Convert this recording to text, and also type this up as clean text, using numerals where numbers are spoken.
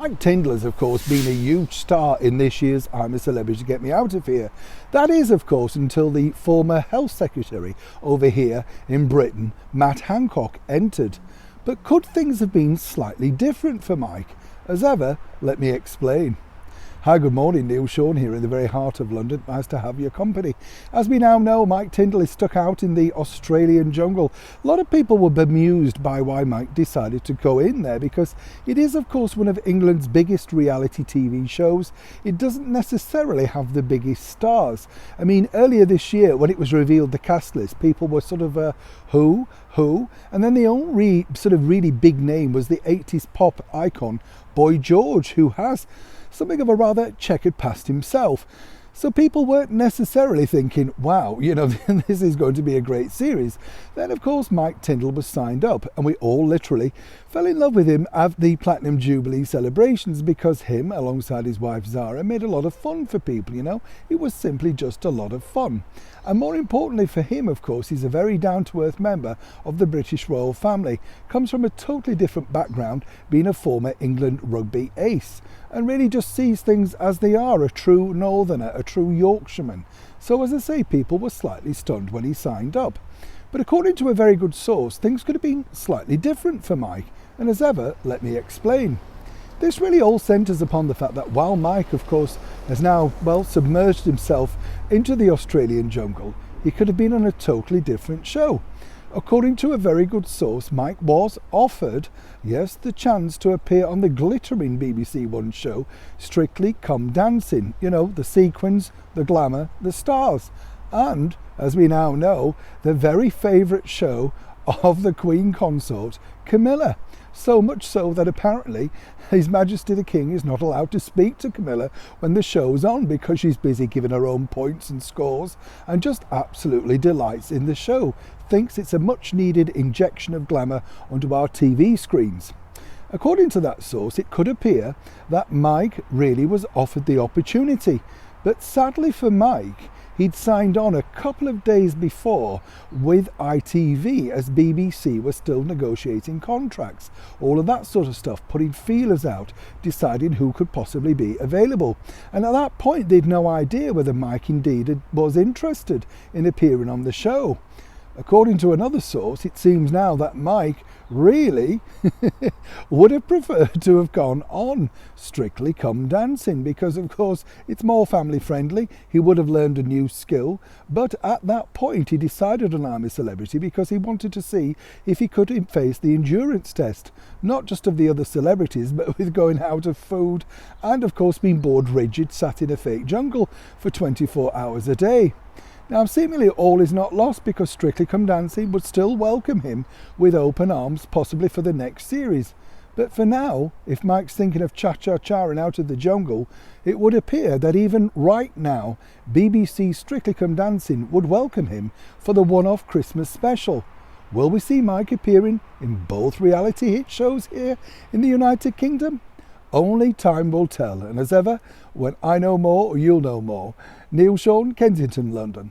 Mike Tindall has, of course, been a huge star in this year's I'm a Celebrity, Get Me Out of Here. That is, of course, until the former Health Secretary over here in Britain, Matt Hancock, entered. But could things have been slightly different for Mike? As ever, let me explain. Hi, good morning, Neil Sean here in the very heart of London. Nice to have your company. As we now know, Mike Tindall is stuck out in the Australian jungle. A lot of people were bemused by why Mike decided to go in there, because it is, of course, one of England's biggest reality TV shows. It doesn't necessarily have the biggest stars. I mean, earlier this year, when it was revealed the cast list, people were sort of, who? And then the only sort of really big name was the 80s pop icon, Boy George, who has something of a rather checkered past himself. So people weren't necessarily thinking, wow, this is going to be a great series. Then, of course, Mike Tindall was signed up, and we all literally fell in love with him at the Platinum Jubilee celebrations, because him, alongside his wife Zara, made a lot of fun for people, It was simply just a lot of fun. And more importantly for him, of course, he's a very down-to-earth member of the British royal family. Comes from a totally different background, being a former England rugby ace, and really just sees things as they are, a true northerner, a true Yorkshireman. So as I say, people were slightly stunned when he signed up. But according to a very good source, things could have been slightly different for Mike, and as ever, let me explain. This really all centres upon the fact that while Mike, of course, has now, submerged himself into the Australian jungle, he could have been on a totally different show. According to a very good source, Mike was offered, yes, the chance to appear on the glittering BBC One show, Strictly Come Dancing. The sequins, the glamour, the stars. And, as we now know, the very favourite show of the Queen Consort, Camilla. So much so that apparently His Majesty the King is not allowed to speak to Camilla when the show's on, because she's busy giving her own points and scores, and just absolutely delights in the show. Thinks it's a much needed injection of glamour onto our TV screens. According to that source, it could appear that Mike really was offered the opportunity, but sadly for Mike, he'd signed on a couple of days before with ITV, as BBC was still negotiating contracts. All of that sort of stuff, putting feelers out, deciding who could possibly be available. And at that point, they'd no idea whether Mike indeed was interested in appearing on the show. According to another source, it seems now that Mike really would have preferred to have gone on Strictly Come Dancing, because of course it's more family friendly. He would have learned a new skill, but at that point he decided on I'm a Celebrity because he wanted to see if he could face the endurance test, not just of the other celebrities, but with going out of food and of course being bored rigid, sat in a fake jungle for 24 hours a day. Now, seemingly all is not lost, because Strictly Come Dancing would still welcome him with open arms, possibly for the next series. But for now, if Mike's thinking of cha-cha-cha and out of the jungle, it would appear that even right now, BBC Strictly Come Dancing would welcome him for the one-off Christmas special. Will we see Mike appearing in both reality hit shows here in the United Kingdom? Only time will tell, and as ever, when I know more, you'll know more. Neil Sean, Kensington, London.